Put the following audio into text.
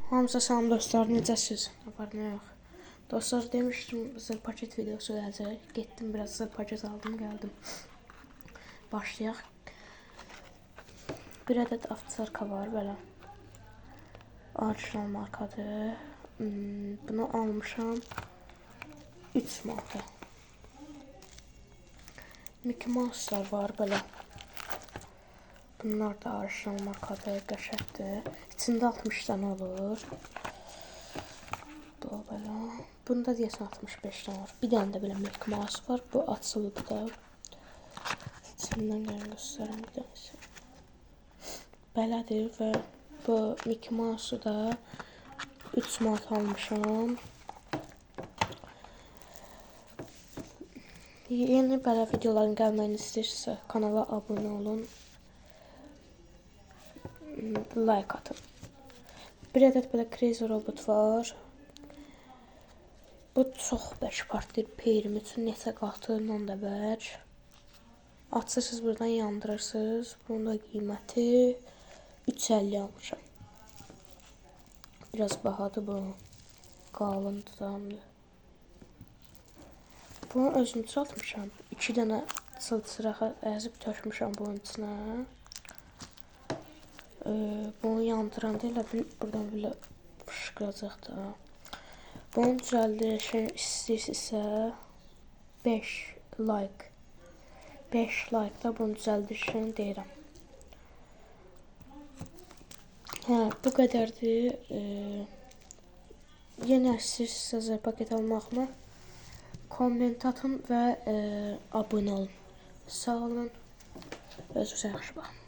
Hamıza salam dostlar, necəsiz? Nə var, nə yox? Dostlar, demişdim zır paket videosu gələcək. Getdim biraz zır paket aldım, gəldim. Başlayaq. Bir ədəd avtosalka var belə. Orijinal markadır. Bunu almışam 3 manata. Mickey Mouse'lar var belə. Bunlar da orijinal markadır, qəşəngdir. İçində 60 dənə olur. Bu belə. Bunda deyəsən 65 dənə var. Bir dənə də belə Mickey Mouse var. Bu açılıdır da. İçindən gəlin göstərəm bir dənəsi. Belədir və bu Mickey Mouse'u da 3 manat almışam. Yeni belə videoların gəlməyini istəyirsə kanala abunə olun. Like atın. Bir ədəd belə Crazy Robot var. Bu çox bərk partlayır peyrim üçün. Neçə qatı, ondan da bərk. Açırsınız buradan yandırırsınız. Bunun da qiyməti 3.50 almışam. Biraz bahadır bu. Qalındır da. Bunu özüm çalmışam. 2 dənə çılçırağı əzib tökmüşəm bunun içinə. Bunu yandıranda elə buradan belə fışqıracaq da. Bunu düzəldişini istəyirsinizsə 5 like. 5 like da bunu düzəldişini deyirəm. Bu qədərdir. Yenə istəyirsinizsə paket almaqmı? Komment atın və abunə olun. Sağ olun. Özünüzə yaxşı baxın.